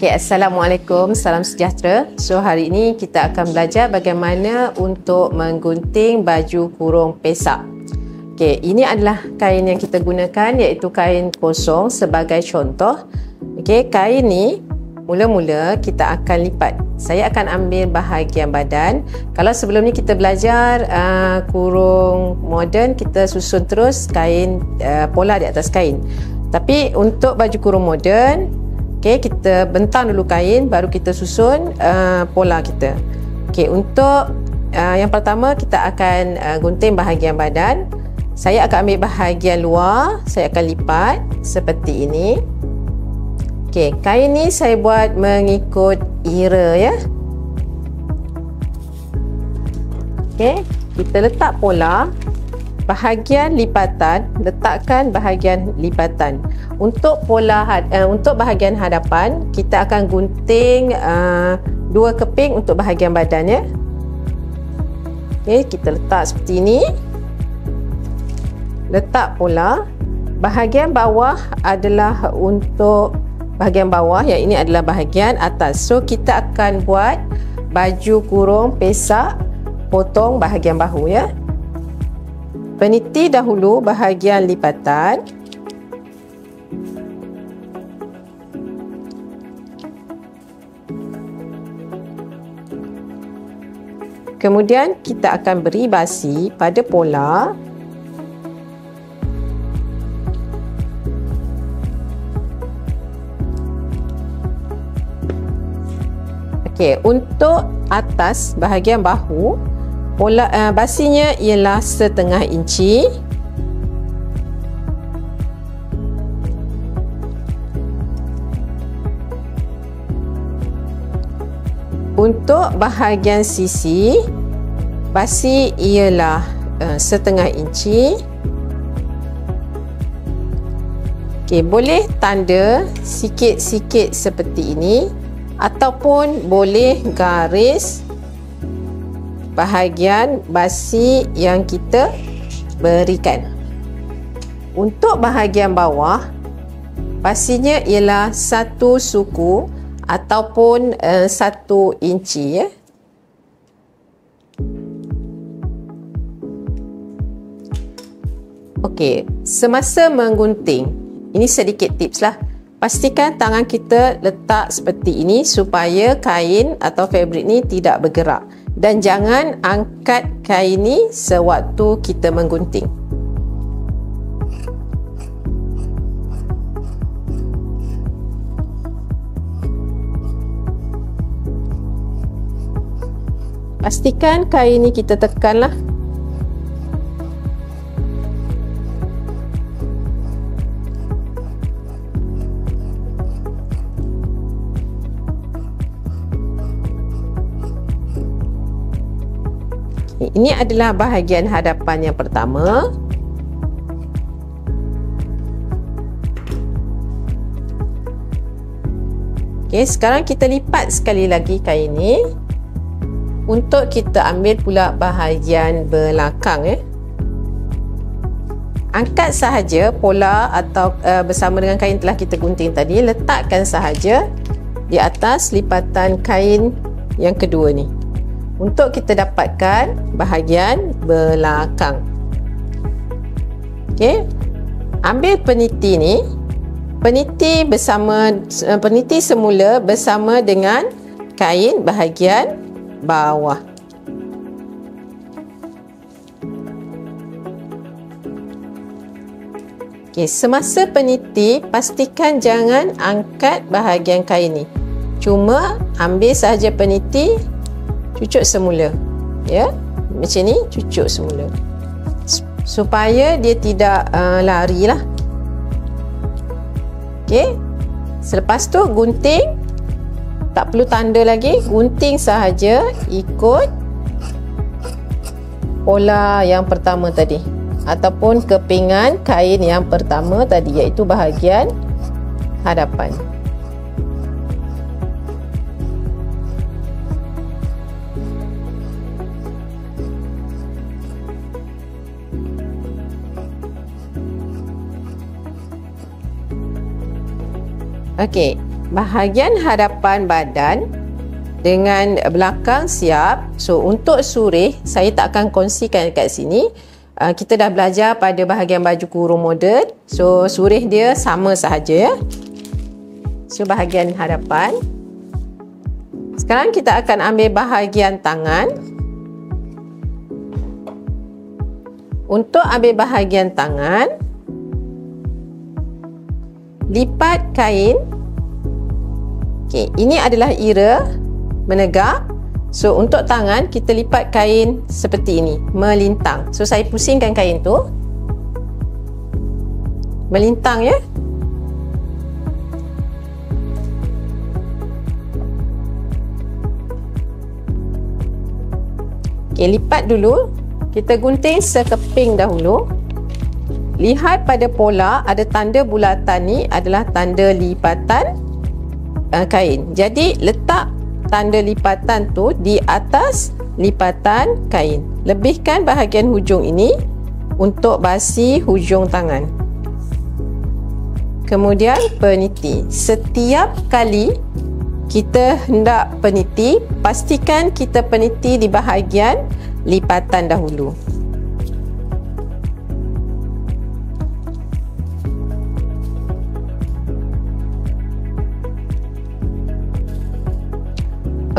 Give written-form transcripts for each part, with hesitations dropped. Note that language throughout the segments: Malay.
Assalamualaikum, salam sejahtera. So hari ini kita akan belajar bagaimana untuk menggunting baju kurung pesak. Ini adalah kain yang kita gunakan, iaitu kain kosong sebagai contoh. Kain ni mula-mula kita akan lipat. Saya akan ambil bahagian badan. Kalau sebelum ni kita belajar kurung moden, kita susun terus kain pola di atas kain. Tapi untuk baju kurung moden, kita bentang dulu kain, baru kita susun pola kita. Untuk yang pertama kita akan gunting bahagian badan. Saya akan ambil bahagian luar, saya akan lipat seperti ini. Kain ni saya buat mengikut ira ya. Kita letak pola bahagian lipatan, letakkan bahagian lipatan. Untuk pola untuk bahagian hadapan, kita akan gunting 2 keping untuk bahagian badan ya. Kita letak seperti ini. Letak pola. Bahagian bawah adalah untuk bahagian bawah, yang ini adalah bahagian atas. So kita akan buat baju kurung pesak, potong bahagian bahu ya. Peniti dahulu bahagian lipatan. Kemudian kita akan beri basi pada pola. Untuk atas bahagian bahu, pola basinya ialah 1/2 inci. Untuk bahagian sisi, basi ialah 1/2 inci. Boleh tanda sikit-sikit seperti ini, ataupun boleh garis bahagian basi yang kita berikan. Untuk bahagian bawah, basinya ialah 1 suku ataupun 1 inci ya. Semasa menggunting, ini sedikit tips lah. Pastikan tangan kita letak seperti ini supaya kain atau fabrik ni tidak bergerak, dan jangan angkat kain ni sewaktu kita menggunting. Pastikan kain ni kita tekanlah. Ini adalah bahagian hadapan yang pertama. Sekarang kita lipat sekali lagi kain ni untuk kita ambil pula bahagian belakang. Angkat sahaja pola atau bersama dengan kain telah kita gunting tadi, letakkan sahaja di atas lipatan kain yang kedua ni, untuk kita dapatkan bahagian belakang. Ambil peniti ni. Peniti semula bersama dengan kain bahagian bawah. Semasa peniti, pastikan jangan angkat bahagian kain ni. Cuma ambil sahaja peniti, cucuk semula ya, macam ni, cucuk semula supaya dia tidak lari lah. Selepas tu gunting, tak perlu tanda lagi, gunting sahaja ikut pola yang pertama tadi ataupun kepingan kain yang pertama tadi, iaitu bahagian hadapan. Okey, bahagian hadapan badan dengan belakang siap. So untuk surih saya tak akan kongsikan kat sini. Kita dah belajar pada bahagian baju kurung moden. So surih dia sama sahaja ya. So bahagian hadapan. Sekarang kita akan ambil bahagian tangan. Untuk ambil bahagian tangan, lipat kain. Okey, ini adalah era menegak. So untuk tangan kita lipat kain seperti ini, melintang. So saya pusingkan kain tu. Melintang ya. Okey, lipat dulu. Kita gunting sekeping dahulu. Lihat pada pola ada tanda bulatan ni adalah tanda lipatan kain. Jadi letak tanda lipatan tu di atas lipatan kain. Lebihkan bahagian hujung ini untuk basi hujung tangan. Kemudian peniti. Setiap kali kita hendak peniti, pastikan kita peniti di bahagian lipatan dahulu.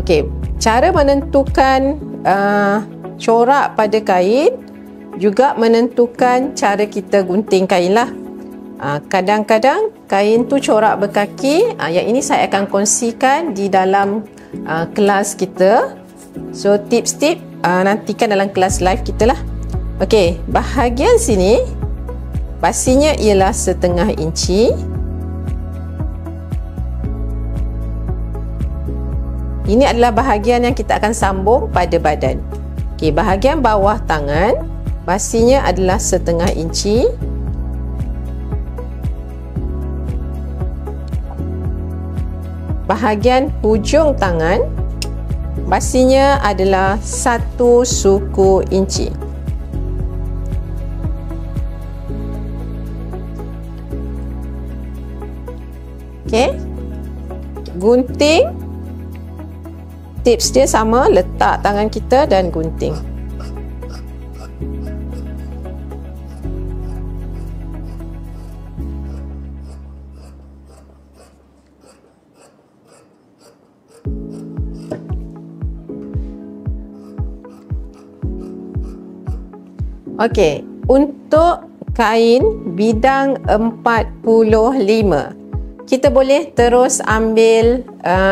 Okey, cara menentukan corak pada kain juga menentukan cara kita gunting kain lah. Kadang-kadang kain tu corak berkaki. Yang ini saya akan kongsikan di dalam kelas kita. So tips-tips nantikan dalam kelas live kita lah. Okey, bahagian sini basinya ialah 1/2 inci. Ini adalah bahagian yang kita akan sambung pada badan. Okey, bahagian bawah tangan basinya adalah 1/2 inci. Bahagian hujung tangan basinya adalah 1 suku inci. Okey. Gunting. Tips dia sama, letak tangan kita dan gunting. Okey, untuk kain bidang 45, kita boleh terus ambil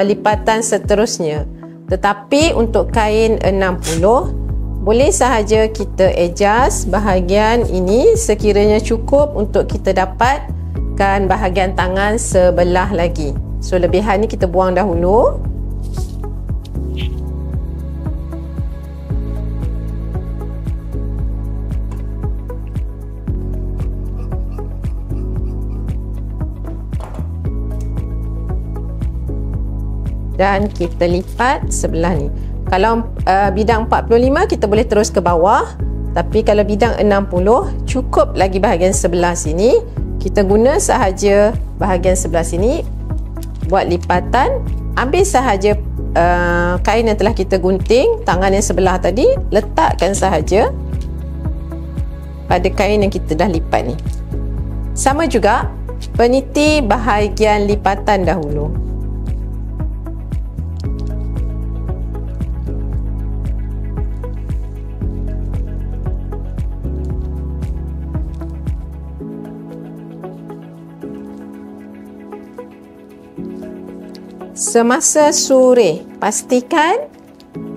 lipatan seterusnya. Tetapi untuk kain 60, boleh sahaja kita adjust bahagian ini sekiranya cukup untuk kita dapatkan bahagian tangan sebelah lagi. So lebihan ni kita buang dahulu. Dan kita lipat sebelah ni. Kalau bidang 45 kita boleh terus ke bawah. Tapi kalau bidang 60 cukup lagi bahagian sebelah sini. Kita guna sahaja bahagian sebelah sini buat lipatan. Ambil sahaja kain yang telah kita gunting, tangan yang sebelah tadi, letakkan sahaja pada kain yang kita dah lipat ni. Sama juga, peniti bahagian lipatan dahulu. Semasa surih, pastikan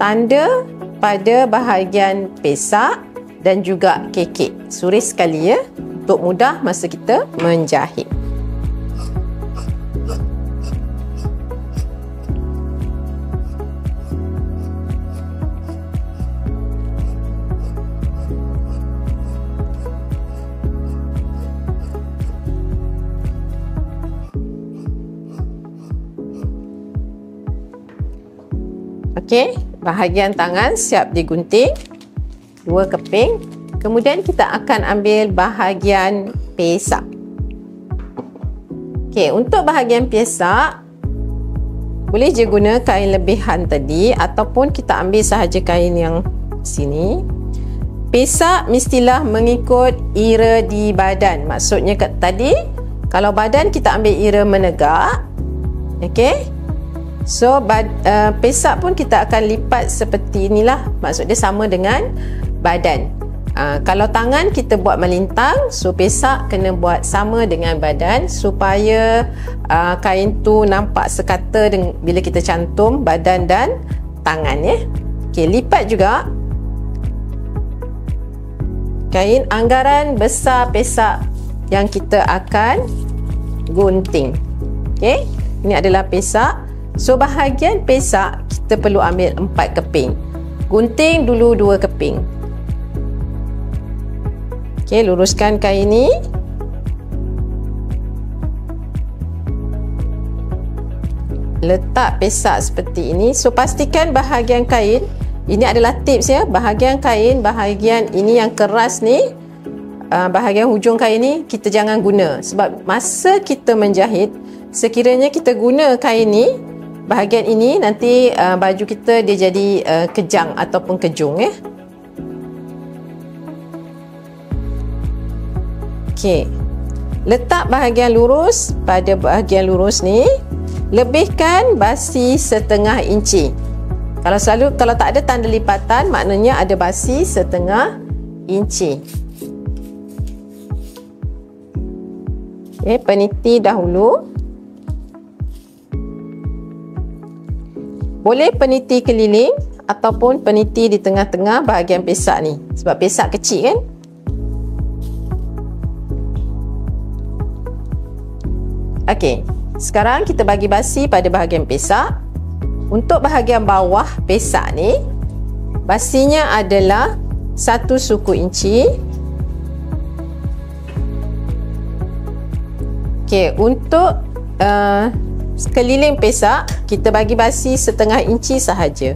tanda pada bahagian pesak dan juga kekek. Surih sekali ya, untuk mudah masa kita menjahit. Okey, bahagian tangan siap digunting. 2 keping. Kemudian kita akan ambil bahagian pesak. Okey, untuk bahagian pesak, boleh je guna kain lebihan tadi ataupun kita ambil sahaja kain yang sini. Pesak mestilah mengikut ira di badan. Maksudnya tadi kalau badan kita ambil ira menegak, okey. So pesak pun kita akan lipat seperti inilah. Maksud dia sama dengan badan. Kalau tangan kita buat melintang, so pesak kena buat sama dengan badan supaya kain tu nampak sekata bila kita cantum badan dan tangan ya. Okey, lipat juga kain anggaran besar pesak yang kita akan gunting. Okey, ini adalah pesak. So bahagian pesak kita perlu ambil 4 keping. Gunting dulu 2 keping. Okey, luruskan kain ni. Letak pesak seperti ini. So pastikan bahagian kain, ini adalah tips ya, bahagian kain, bahagian ini yang keras ni, bahagian hujung kain ni kita jangan guna. Sebab masa kita menjahit, sekiranya kita guna kain ni, bahagian ini, nanti baju kita dia jadi kejang ataupun kejung ya. Okey, letak bahagian lurus pada bahagian lurus ni, lebihkan basi setengah inci. Kalau tak ada tanda lipatan, maknanya ada basi setengah inci. Okey, peniti dahulu. Boleh peniti keliling ataupun peniti di tengah-tengah bahagian pesak ni. Sebab pesak kecil kan. Okey, sekarang kita bagi basi pada bahagian pesak. Untuk bahagian bawah pesak ni, basinya adalah 1 suku inci. Okey, untuk sekeliling pesak kita bagi basi setengah inci sahaja.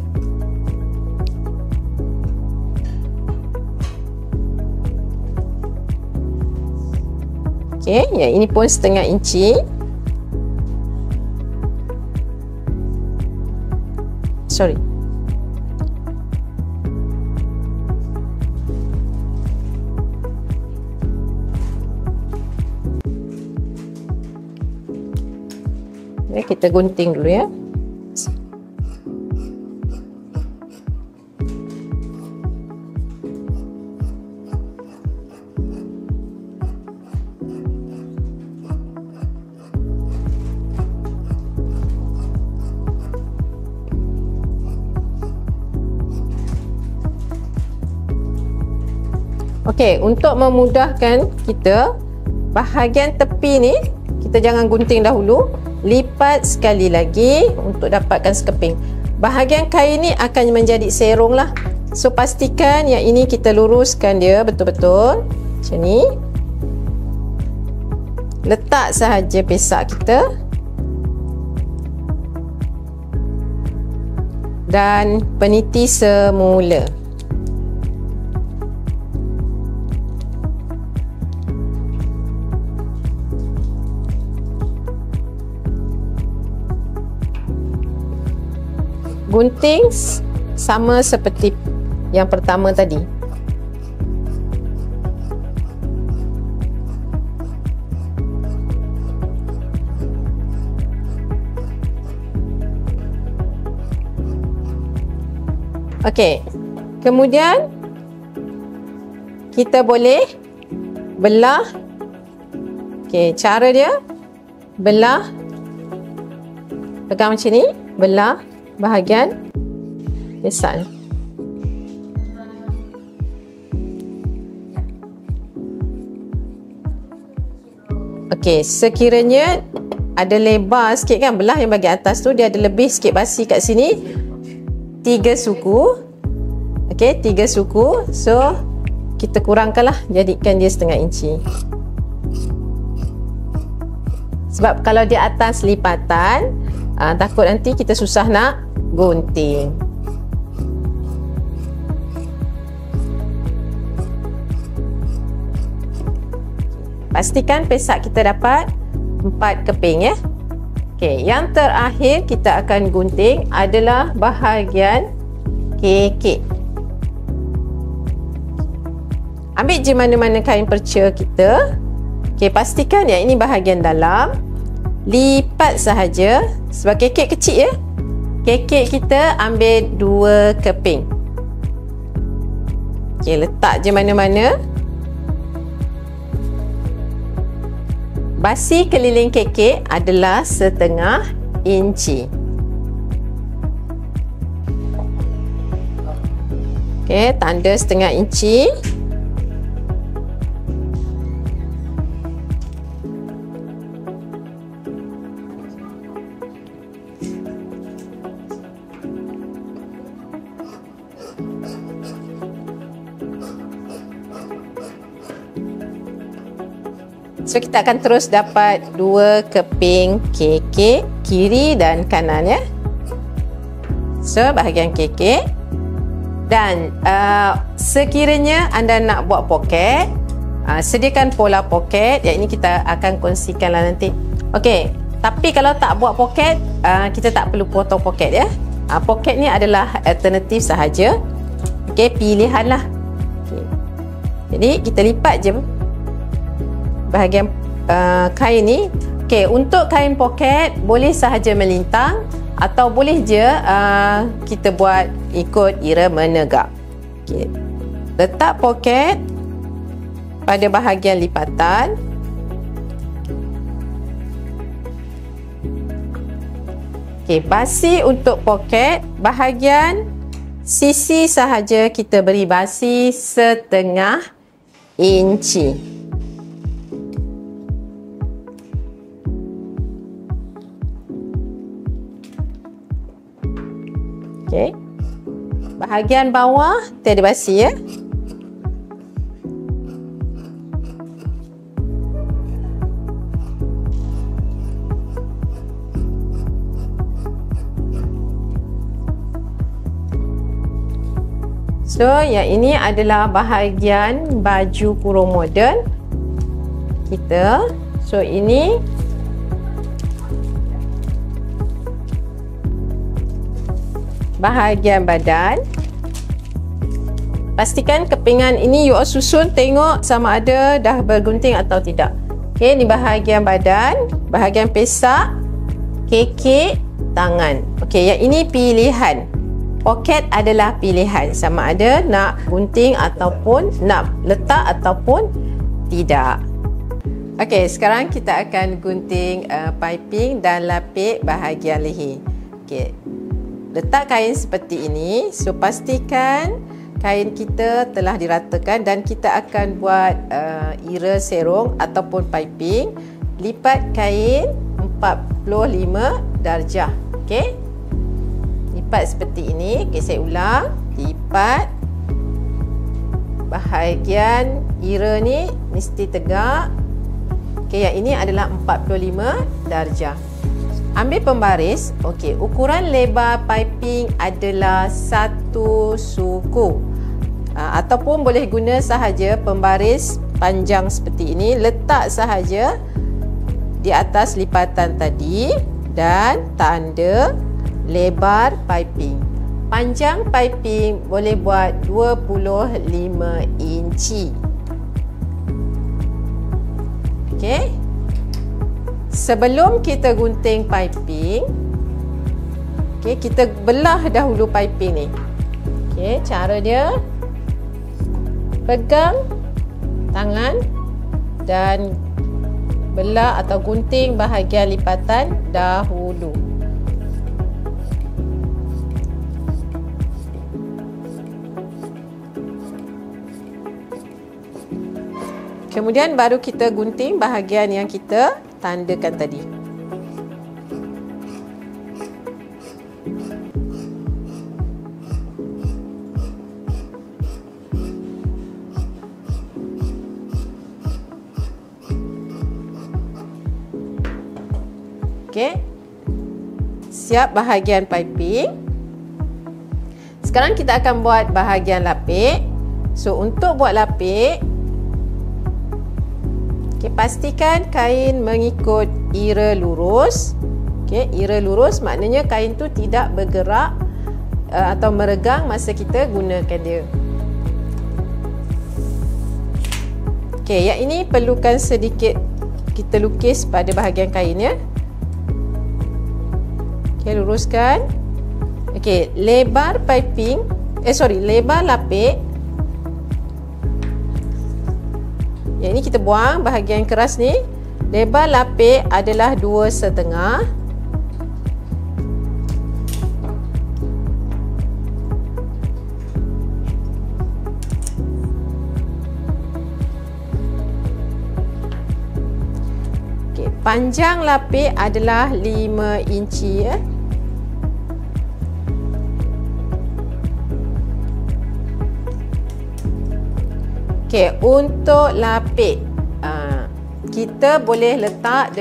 Okey, yang ini pun setengah inci. Sorry. Kita gunting dulu ya. Okey, untuk memudahkan kita, bahagian tepi ni kita jangan gunting dahulu, lipat sekali lagi untuk dapatkan sekeping. Bahagian kain ni akan menjadi serong lah. So pastikan yang ini kita luruskan dia betul-betul macam ni. Letak sahaja pesak kita dan peniti semula. Gunting sama seperti yang pertama tadi. Okey. Kemudian kita boleh belah. Okey, cara dia belah, pegang macam ni, belah bahagian pesak ni. Okey, sekiranya ada lebar sikit kan, belah yang bahagian atas tu dia ada lebih sikit basi kat sini, 3 suku. Okey, 3 suku. So kita kurangkanlah, jadikan dia setengah inci. Sebab kalau di atas lipatan, takut nanti kita susah nak gunting. Pastikan pesak kita dapat 4 keping ya. Okey, yang terakhir kita akan gunting adalah bahagian kekek. Ambil je mana-mana kain perca kita. Okey, pastikan yang ini bahagian dalam. Lipat sahaja sebab kekek kecil ya. Kekek kita ambil 2 keping. Okey, letak je mana-mana. Basi keliling kekek adalah 1/2 inci. Okey, tanda 1/2 inci. So kita akan terus dapat 2 keping kekek kiri dan kanan ya. So bahagian kekek. Dan sekiranya anda nak buat poket, sediakan pola poket. Yang ini kita akan kongsikanlah nanti. Okey, tapi kalau tak buat poket, kita tak perlu potong poket ya. Poket ni adalah alternatif sahaja. Okey, pilihanlah. Okay. Jadi kita lipat je bahagian kain ni. Okey, untuk kain poket boleh sahaja melintang atau boleh je kita buat ikut ira menegak. Okey. Letak poket pada bahagian lipatan. Okey, basi untuk poket bahagian sisi sahaja kita beri basi 1/2 inci. Okay. Bahagian bawah tiada basi ya. So yang ini adalah bahagian baju kurung moden kita. So ini bahagian badan. Pastikan kepingan ini you all susun, tengok sama ada dah bergunting atau tidak. Okey, ni bahagian badan, bahagian pesak, kekek, tangan. Okey, yang ini pilihan. Poket adalah pilihan, sama ada nak gunting ataupun nak letak ataupun tidak. Okey, sekarang kita akan gunting piping dan lapik bahagian leher. Okey. Letak kain seperti ini. So pastikan kain kita telah diratakan dan kita akan buat ira serong ataupun piping. Lipat kain 45 darjah. Okey. Lipat seperti ini. Okey, saya ulang. Lipat. Bahagian ira ni mesti tegak. Okey, yang ini adalah 45 darjah. Ambil pembaris. Okey, ukuran lebar piping adalah 1 suku. Ataupun boleh guna sahaja pembaris panjang seperti ini. Letak sahaja di atas lipatan tadi dan tanda lebar piping. Panjang piping boleh buat 25 inci. Okey. Sebelum kita gunting piping, okay, kita belah dahulu piping ni. Okay, cara dia, pegang tangan dan belah atau gunting bahagian lipatan dahulu. Kemudian baru kita gunting bahagian yang kita tandakan tadi. Okey. Siap bahagian piping. Sekarang kita akan buat bahagian lapik. So untuk buat lapik, okay, pastikan kain mengikut ira lurus. Okey, ira lurus maknanya kain tu tidak bergerak atau meregang masa kita gunakan dia. Okey, yang ini perlukan sedikit kita lukis pada bahagian kain ya. Okey, luruskan. Okey, lebar piping, lebar lapik. Yang ini kita buang bahagian keras ni. Lebar lapik adalah 2,5. Okey, panjang lapik adalah 5 inci ya. Okey, untuk lapik kita boleh letak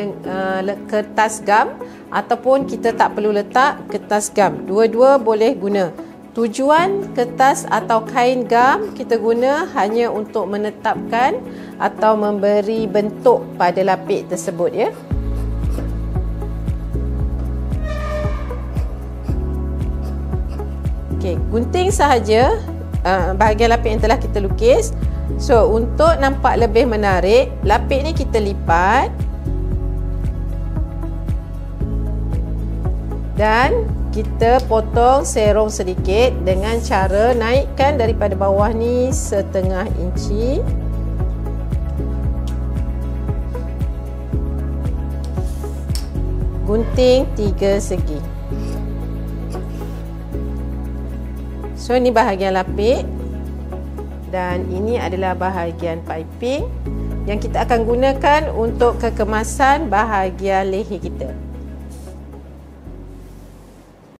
kertas gam ataupun kita tak perlu letak kertas gam. Dua-dua boleh guna. Tujuan kertas atau kain gam kita guna hanya untuk menetapkan atau memberi bentuk pada lapik tersebut ya. Okey, gunting sahaja bahagian lapik yang telah kita lukis. So, untuk nampak lebih menarik, lapik ni kita lipat dan kita potong serong sedikit dengan cara naikkan daripada bawah ni 1/2 inci. Gunting 3 segi. So, ini bahagian lapik. Dan ini adalah bahagian piping yang kita akan gunakan untuk kekemasan bahagian leher kita.